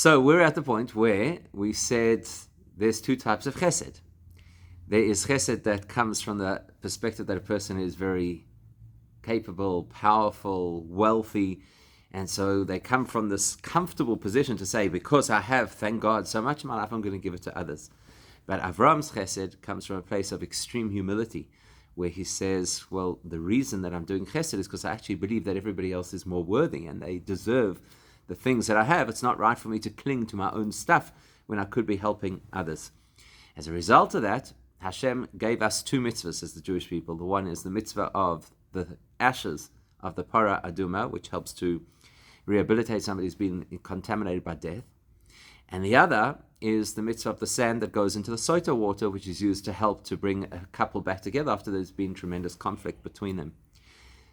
So we're at the point where we said there's two types of chesed. There is chesed that comes from the perspective that a person is very capable, powerful, wealthy, and so they come from this comfortable position to say, because I have, thank God, so much in my life, I'm going to give it to others. But Avraham's chesed comes from a place of extreme humility, where he says, well, the reason that I'm doing chesed is because I actually believe that everybody else is more worthy and they deserve the things that I have. It's not right for me to cling to my own stuff when I could be helping others. As a result of that, Hashem gave us two mitzvahs as the Jewish people. The one is the mitzvah of the ashes of the para aduma, which helps to rehabilitate somebody who's been contaminated by death. And the other is the mitzvah of the sand that goes into the soita water, which is used to help to bring a couple back together after there's been tremendous conflict between them.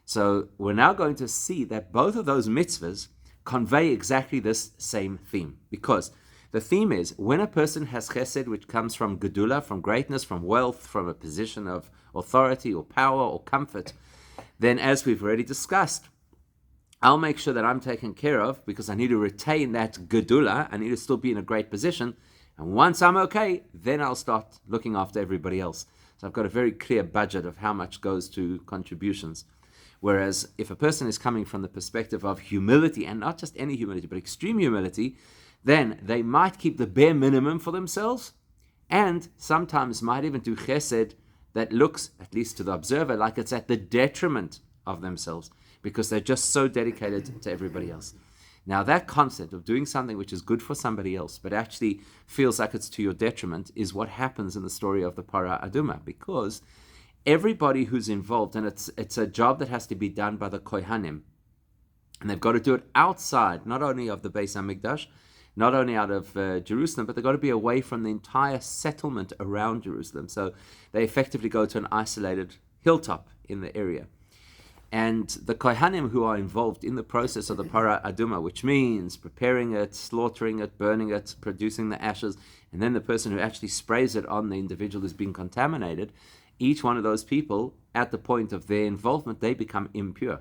So we're now going to see that both of those mitzvahs convey exactly this same theme, because the theme is when a person has chesed, which comes from gedula, from greatness, from wealth, from a position of authority or power or comfort, then as we've already discussed, I'll make sure that I'm taken care of because I need to retain that gedula. I need to still be in a great position. And once I'm okay, then I'll start looking after everybody else. So I've got a very clear budget of how much goes to contributions. Whereas if a person is coming from the perspective of humility, and not just any humility, but extreme humility, then they might keep the bare minimum for themselves and sometimes might even do chesed that looks, at least to the observer, like it's at the detriment of themselves, because they're just so dedicated to everybody else. Now, that concept of doing something which is good for somebody else, but actually feels like it's to your detriment, is what happens in the story of the Para Aduma, because everybody who's involved, and it's a job that has to be done by the Kohanim, and they've got to do it outside, not only of the Beis HaMikdash, not only out of Jerusalem, but they've got to be away from the entire settlement around Jerusalem. So they effectively go to an isolated hilltop in the area. And the Kohanim who are involved in the process of the Para Aduma, which means preparing it, slaughtering it, burning it, producing the ashes, and then the person who actually sprays it on the individual who's been contaminated, each one of those people, at the point of their involvement, they become impure.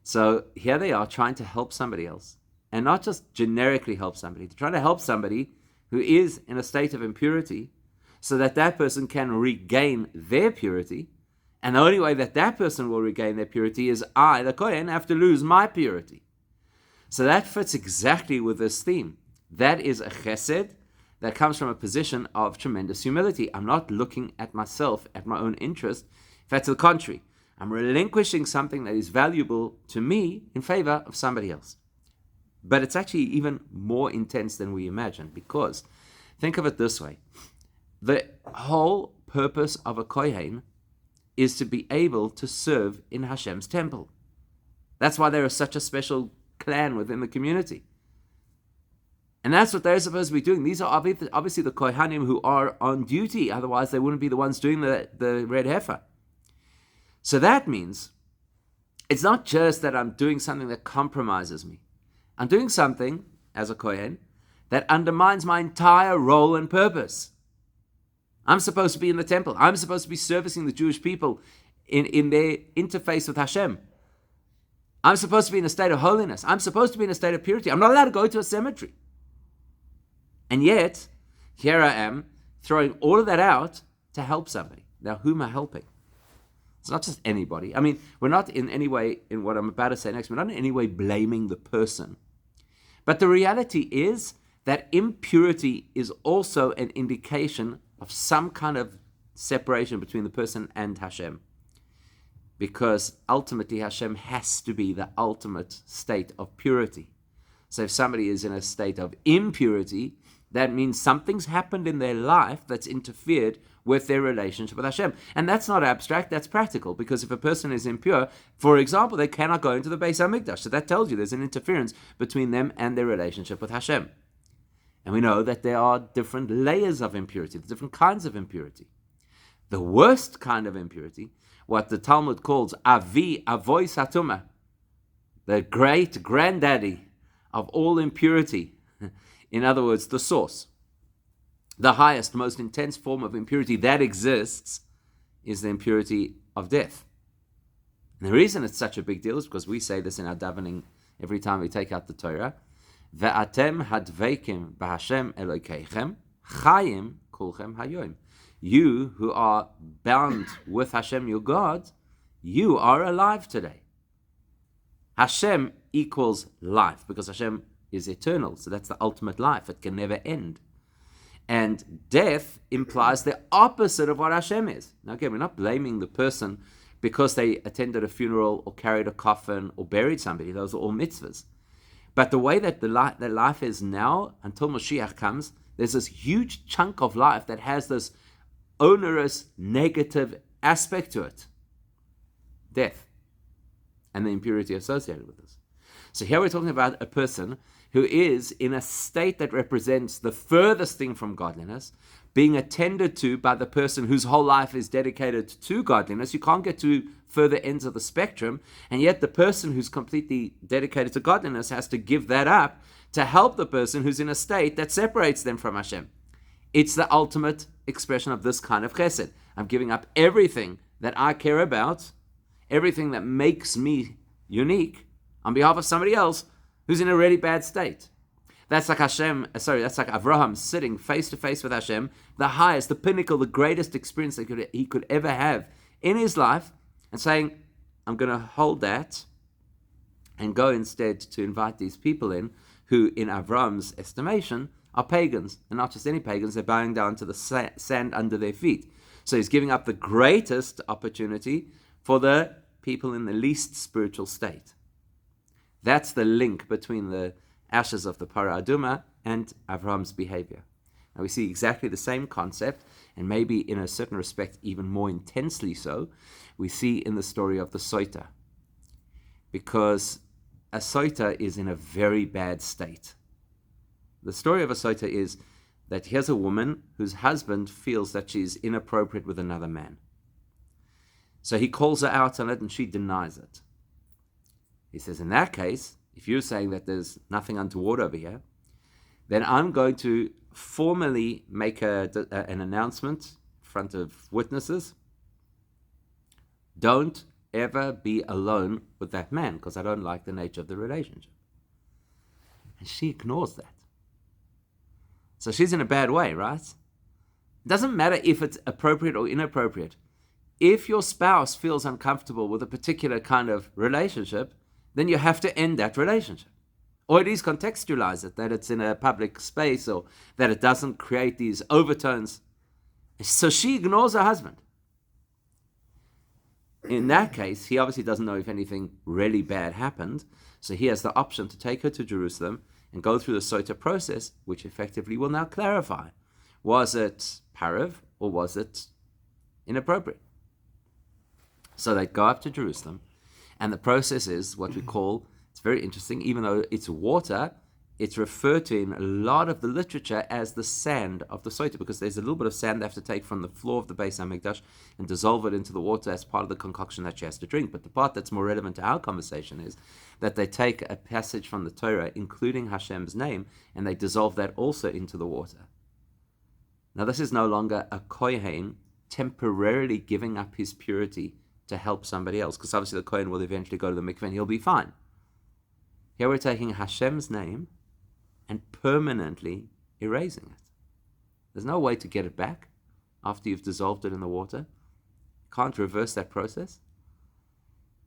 So here they are trying to help somebody else, and not just generically help somebody. They're trying to help somebody who is in a state of impurity so that that person can regain their purity. And the only way that that person will regain their purity is I, the Kohen, have to lose my purity. So that fits exactly with this theme. That is a chesed that comes from a position of tremendous humility. I'm not looking at myself, at my own interest. In fact, to the contrary, I'm relinquishing something that is valuable to me in favor of somebody else. But it's actually even more intense than we imagine, because think of it this way. The whole purpose of a Kohen is to be able to serve in Hashem's temple. That's why there is such a special clan within the community. And that's what they're supposed to be doing. These are obviously the Kohanim who are on duty, otherwise they wouldn't be the ones doing the red heifer. So that means it's not just that I'm doing something that compromises me. I'm doing something, as a Kohen, that undermines my entire role and purpose. I'm supposed to be in the temple. I'm supposed to be servicing the Jewish people in their interface with Hashem. I'm supposed to be in a state of holiness. I'm supposed to be in a state of purity. I'm not allowed to go to a cemetery. And yet, here I am, throwing all of that out to help somebody. Now, who am I helping? It's not just anybody. I mean, we're not in any way, in what I'm about to say next, we're not in any way blaming the person. But the reality is that impurity is also an indication of some kind of separation between the person and Hashem. Because ultimately Hashem has to be the ultimate state of purity. So if somebody is in a state of impurity, that means something's happened in their life that's interfered with their relationship with Hashem. And that's not abstract, that's practical. Because if a person is impure, for example, they cannot go into the Beis HaMikdash. So that tells you there's an interference between them and their relationship with Hashem. And we know that there are different layers of impurity, different kinds of impurity. The worst kind of impurity, what the Talmud calls Avoy Satuma, the great granddaddy of all impurity. In other words, the source. The highest, most intense form of impurity that exists is the impurity of death. And the reason it's such a big deal is because we say this in our davening every time we take out the Torah, Ve'atem hadveikim b'Hashem Elokeichem, chayim kulchem hayom. You who are bound with Hashem your God, you are alive today. Hashem equals life, because Hashem is eternal, so that's the ultimate life. It can never end. And death implies the opposite of what Hashem is. Now again, we're not blaming the person because they attended a funeral or carried a coffin or buried somebody. Those are all mitzvahs. But the way that the life is now, until Mashiach comes, there's this huge chunk of life that has this onerous, negative aspect to it. Death. And the impurity associated with this. So here we're talking about a person who is in a state that represents the furthest thing from godliness, being attended to by the person whose whole life is dedicated to godliness. You can't get to further ends of the spectrum, and yet the person who's completely dedicated to godliness has to give that up to help the person who's in a state that separates them from Hashem. It's the ultimate expression of this kind of chesed. I'm giving up everything that I care about, everything that makes me unique, on behalf of somebody else who's in a really bad state. That's like Avraham sitting face to face with Hashem, the highest, the pinnacle, the greatest experience that he could ever have in his life, and saying, I'm going to hold that and go instead to invite these people in who, in Avraham's estimation, are pagans. And not just any pagans, they're bowing down to the sand under their feet. So he's giving up the greatest opportunity for the people in the least spiritual state. That's the link between the ashes of the Parah Aduma and Avraham's behavior. Now we see exactly the same concept, and maybe in a certain respect even more intensely so, we see in the story of the Soita. Because a Soita is in a very bad state. The story of a Soita is that here's a woman whose husband feels that she's inappropriate with another man. So he calls her out on it and she denies it. He says, in that case, if you're saying that there's nothing untoward over here, then I'm going to formally make an announcement in front of witnesses. Don't ever be alone with that man, because I don't like the nature of the relationship. And she ignores that. So she's in a bad way, right? It doesn't matter if it's appropriate or inappropriate. If your spouse feels uncomfortable with a particular kind of relationship, then you have to end that relationship. Or at least contextualize it, that it's in a public space or that it doesn't create these overtones. So she ignores her husband. In that case, he obviously doesn't know if anything really bad happened, so he has the option to take her to Jerusalem and go through the Sota process, which effectively will now clarify. Was it parav or was it inappropriate? So they go up to Jerusalem, and the process is what we call, it's very interesting, even though it's water, it's referred to in a lot of the literature as the sand of the Sota, because there's a little bit of sand they have to take from the floor of the Beis HaMikdash and dissolve it into the water as part of the concoction that she has to drink. But the part that's more relevant to our conversation is that they take a passage from the Torah, including Hashem's name, and they dissolve that also into the water. Now this is no longer a kohen temporarily giving up his purity to help somebody else, because obviously the kohen will eventually go to the mikveh and he'll be fine. Here we're taking Hashem's name and permanently erasing it. There's no way to get it back after you've dissolved it in the water. Can't reverse that process.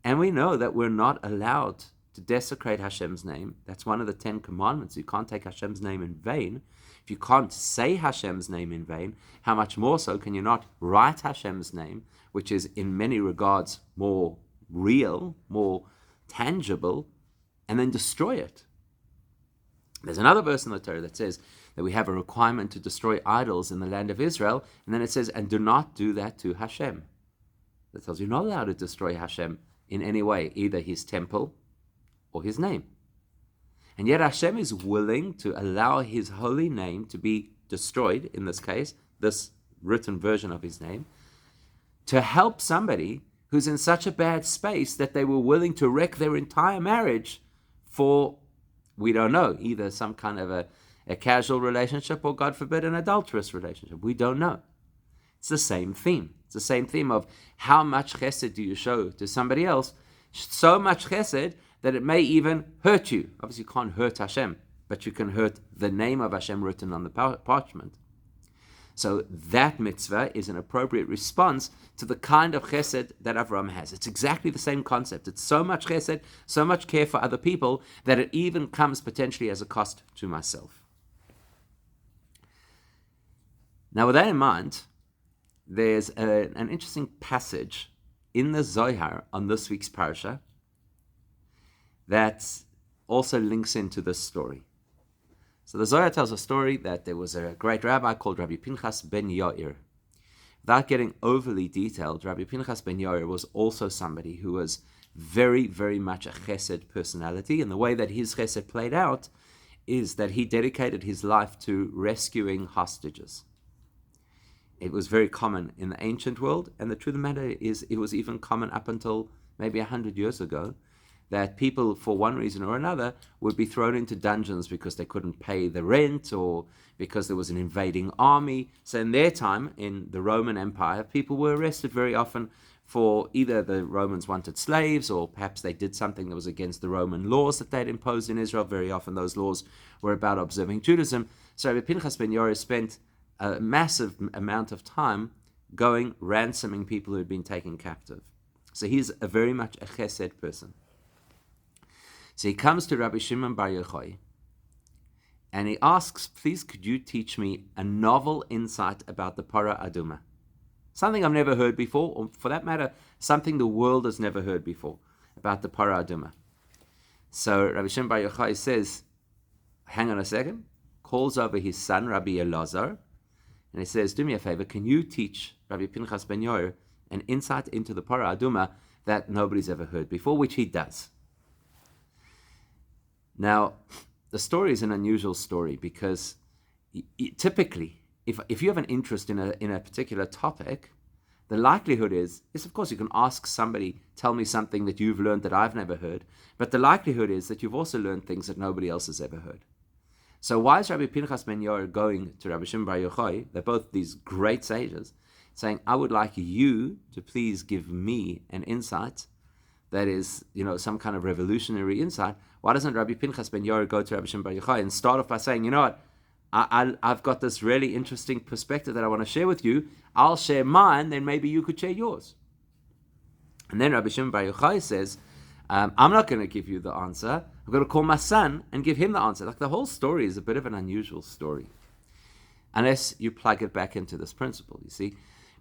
And we know that we're not allowed to desecrate Hashem's name. That's one of the 10 commandments. You can't take Hashem's name in vain. If you can't say Hashem's name in vain, how much more so can you not write Hashem's name, which is in many regards more real, more tangible, and then destroy it? There's another verse in the Torah that says that we have a requirement to destroy idols in the land of Israel, and then it says, and do not do that to Hashem. That tells you you're not allowed to destroy Hashem in any way, either his temple or his name. And yet Hashem is willing to allow his holy name to be destroyed, in this case, this written version of his name, to help somebody who's in such a bad space that they were willing to wreck their entire marriage for, we don't know, either some kind of a casual relationship or, God forbid, an adulterous relationship. We don't know. It's the same theme. It's the same theme of how much chesed do you show to somebody else? So much chesed that it may even hurt you. Obviously, you can't hurt Hashem, but you can hurt the name of Hashem written on the parchment. So that mitzvah is an appropriate response to the kind of chesed that Avraham has. It's exactly the same concept. It's so much chesed, so much care for other people, that it even comes potentially as a cost to myself. Now, with that in mind, there's an interesting passage in the Zohar on this week's parasha that also links into this story. So the Zohar tells a story that there was a great rabbi called Rabbi Pinchas ben Yair. Without getting overly detailed, Rabbi Pinchas ben Yair was also somebody who was very, very much a chesed personality, and the way that his chesed played out is that he dedicated his life to rescuing hostages. It was very common in the ancient world, and the truth of the matter is it was even common up until maybe 100 years ago, that people, for one reason or another, would be thrown into dungeons because they couldn't pay the rent or because there was an invading army. So in their time, in the Roman Empire, people were arrested very often for either the Romans wanted slaves, or perhaps they did something that was against the Roman laws that they'd imposed in Israel. Very often those laws were about observing Judaism. So Rabbi Pinchas ben Yair spent a massive amount of time going ransoming people who had been taken captive. So he's a very much a chesed person. So he comes to Rabbi Shimon Bar Yochai and he asks, please could you teach me a novel insight about the Parah Aduma? Something I've never heard before, or for that matter, something the world has never heard before about the Parah Aduma. So Rabbi Shimon Bar Yochai says, hang on a second, calls over his son, Rabbi Elazar, and he says, do me a favor, can you teach Rabbi Pinchas ben Yair an insight into the Parah Aduma that nobody's ever heard before, which he does. Now, the story is an unusual story because typically, if you have an interest in a particular topic, the likelihood is of course you can ask somebody, tell me something that you've learned that I've never heard, but the likelihood is that you've also learned things that nobody else has ever heard. So why is Rabbi Pinchas ben Yair going to Rabbi Shimon Bar Yochai? They're both these great sages, saying, I would like you to please give me an insight that is, some kind of revolutionary insight. Why doesn't Rabbi Pinchas ben Yair go to Rabbi Shimon Bar Yochai and start off by saying, you know what, I've got this really interesting perspective that I want to share with you. I'll share mine, then maybe you could share yours. And then Rabbi Shimon Bar Yochai says, I'm not going to give you the answer. I'm going to call my son and give him the answer. Like, the whole story is a bit of an unusual story, unless you plug it back into this principle, you see.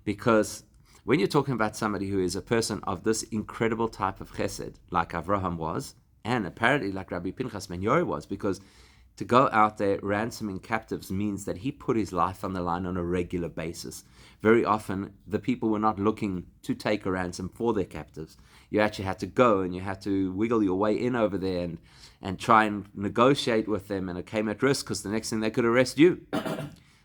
Because when you're talking about somebody who is a person of this incredible type of chesed, like Avraham was, and apparently like Rabbi Pinchas ben Yair was, because to go out there ransoming captives means that he put his life on the line on a regular basis. Very often, the people were not looking to take a ransom for their captives. You actually had to go and you had to wiggle your way in over there and try and negotiate with them, and it came at risk because the next thing they could arrest you.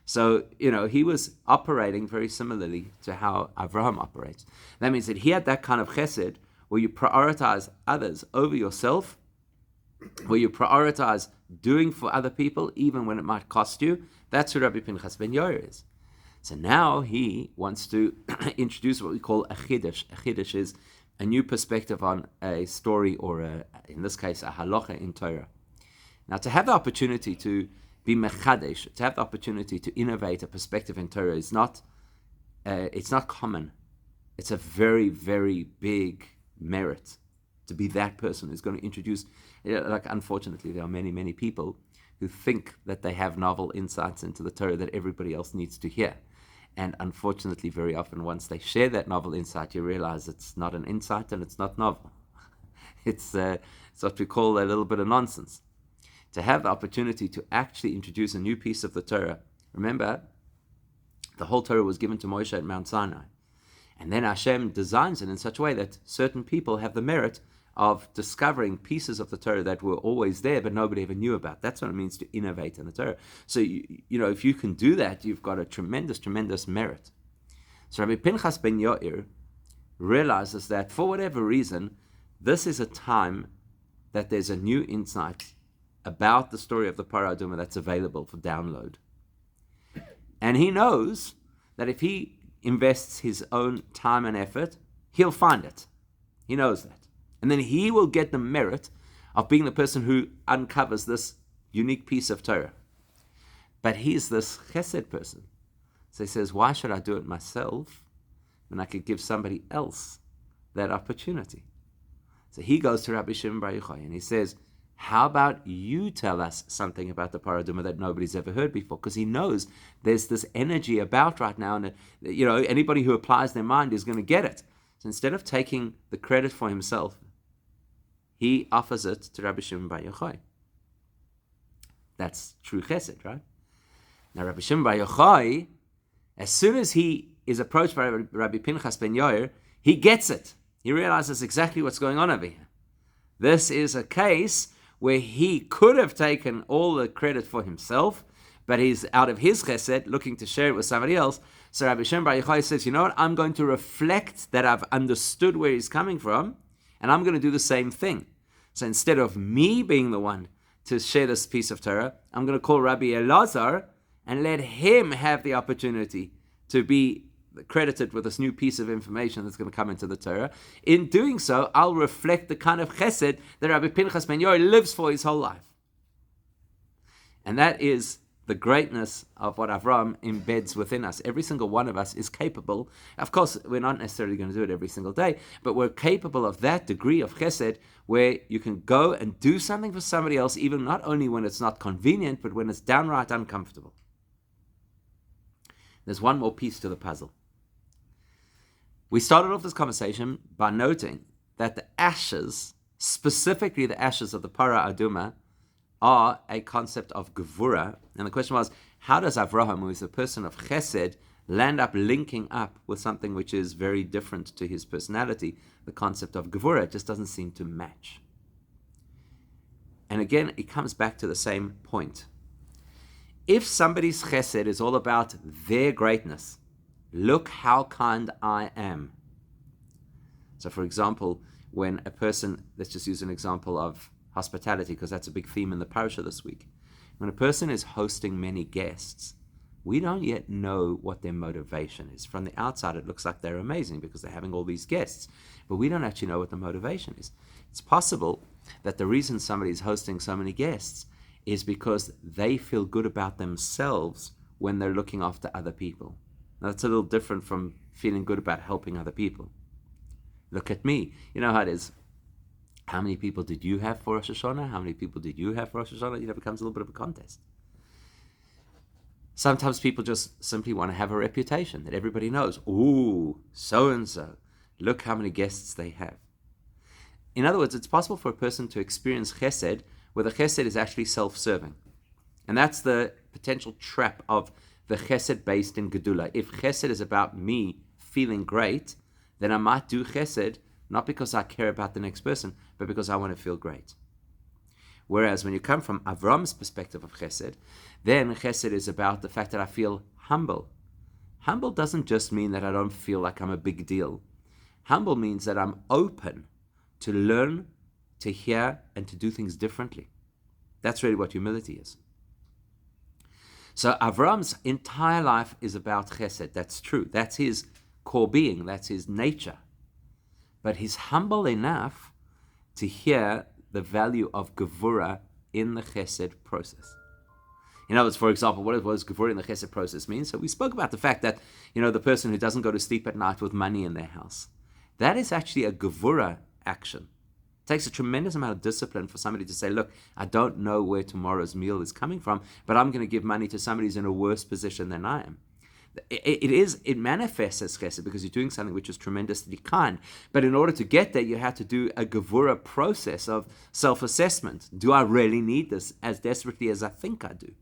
So, he was operating very similarly to how Avraham operates. That means that he had that kind of chesed where you prioritize others over yourself, where you prioritize doing for other people, even when it might cost you. That's who Rabbi Pinchas ben Yair is. So now he wants to introduce what we call a chiddush. A chiddush is a new perspective on a story, or in this case, a halacha in Torah. Now, to have the opportunity to be mechadesh, to have the opportunity to innovate a perspective in Torah is not, it's not common. It's a very, very big merit to be that person who's going to introduce. Unfortunately, there are many, many people who think that they have novel insights into the Torah that everybody else needs to hear. And unfortunately, very often, once they share that novel insight, you realize it's not an insight and it's not novel. It's what we call a little bit of nonsense. To have the opportunity to actually introduce a new piece of the Torah. Remember, the whole Torah was given to Moshe at Mount Sinai. And then Hashem designs it in such a way that certain people have the merit of discovering pieces of the Torah that were always there, but nobody ever knew about. That's what it means to innovate in the Torah. So, if you can do that, you've got a tremendous, tremendous merit. So Rabbi Pinchas ben Yair realizes that for whatever reason, this is a time that there's a new insight about the story of the Parah Aduma that's available for download. And he knows that if he invests his own time and effort, he'll find it. He knows that. And then he will get the merit of being the person who uncovers this unique piece of Torah. But he's this chesed person. So he says, why should I do it myself when I could give somebody else that opportunity? So he goes to Rabbi Shimon Bar Yochai and he says, how about you tell us something about the paraduma that nobody's ever heard before? Because he knows there's this energy about right now, and anybody who applies their mind is going to get it. So instead of taking the credit for himself, he offers it to Rabbi Shimon Bar Yochai. That's true chesed, right? Now Rabbi Shimon Bar Yochai, as soon as he is approached by Rabbi Pinchas ben Yair, he gets it. He realizes exactly what's going on over here. This is a case where he could have taken all the credit for himself, but he's out of his chesed looking to share it with somebody else. So Rabbi Shimon Bar Yochai says, you know what, I'm going to reflect that I've understood where he's coming from, and I'm going to do the same thing. So instead of me being the one to share this piece of Torah, I'm going to call Rabbi Elazar and let him have the opportunity to be credited with this new piece of information that's going to come into the Torah. In doing so, I'll reflect the kind of chesed that Rabbi Pinchas ben Yair lives for his whole life. And that is the greatness of what Avraham embeds within us. Every single one of us is capable. Of course, we're not necessarily going to do it every single day, but we're capable of that degree of chesed where you can go and do something for somebody else, even not only when it's not convenient, but when it's downright uncomfortable. There's one more piece to the puzzle. We started off this conversation by noting that the ashes, specifically the ashes of the para aduma, are a concept of gevura. And the question was, how does Avraham, who is a person of chesed, land up linking up with something which is very different to his personality? The concept of gevura. It just doesn't seem to match. And again, it comes back to the same point. If somebody's chesed is all about their greatness, look how kind I am. So for example, when a person, let's just use an example of hospitality, because that's a big theme in the parasha this week. When a person is hosting many guests, we don't yet know what their motivation is. From the outside, it looks like they're amazing because they're having all these guests, but we don't actually know what the motivation is. It's possible that the reason somebody is hosting so many guests is because they feel good about themselves when they're looking after other people. Now, that's a little different from feeling good about helping other people. Look at me. You know how it is. How many people did you have for Rosh Hashanah? How many people did you have for Rosh Hashanah? It becomes a little bit of a contest. Sometimes people just simply want to have a reputation that everybody knows. Ooh, so-and-so. Look how many guests they have. In other words, it's possible for a person to experience chesed where the chesed is actually self-serving. And that's the potential trap of the chesed based in Gedula. If chesed is about me feeling great, then I might do chesed not because I care about the next person, but because I want to feel great. Whereas when you come from Avram's perspective of chesed, then chesed is about the fact that I feel humble. Humble doesn't just mean that I don't feel like I'm a big deal. Humble means that I'm open to learn, to hear, and to do things differently. That's really what humility is. So Avram's entire life is about chesed. That's true. That's his core being. That's his nature. But he's humble enough to hear the value of gevura in the chesed process. In other words, for example, what does gevura in the chesed process mean? So we spoke about the fact that, the person who doesn't go to sleep at night with money in their house, that is actually a gevura action. It takes a tremendous amount of discipline for somebody to say, look, I don't know where tomorrow's meal is coming from, but I'm going to give money to somebody who's in a worse position than I am. It manifests as chesed because you're doing something which is tremendously kind. But in order to get there, you have to do a gevura process of self-assessment. Do I really need this as desperately as I think I do?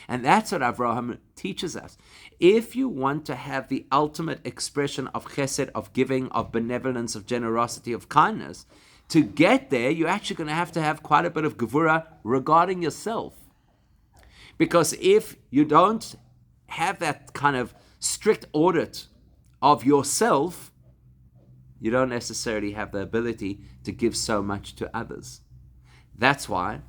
And that's what Avraham teaches us. If you want to have the ultimate expression of chesed, of giving, of benevolence, of generosity, of kindness, to get there, you're actually going to have quite a bit of gevura regarding yourself. Because if you don't have that kind of strict audit of yourself, you don't necessarily have the ability to give so much to others. That's why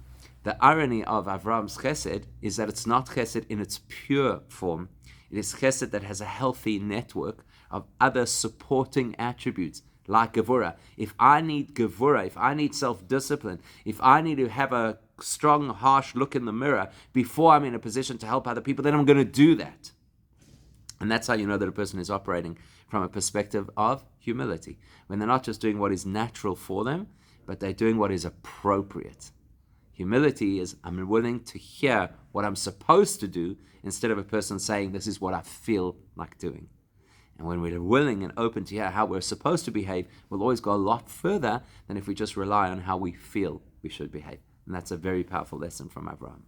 the irony of Avraham's chesed is that it's not chesed in its pure form. It is chesed that has a healthy network of other supporting attributes, like gevura. If I need gevura, if I need self-discipline, if I need to have a strong, harsh look in the mirror before I'm in a position to help other people, then I'm going to do that. And that's how you know that a person is operating from a perspective of humility. When they're not just doing what is natural for them, but they're doing what is appropriate. Humility is, I'm willing to hear what I'm supposed to do instead of a person saying, this is what I feel like doing. And when we're willing and open to hear how we're supposed to behave, we'll always go a lot further than if we just rely on how we feel we should behave. And that's a very powerful lesson from Avraham.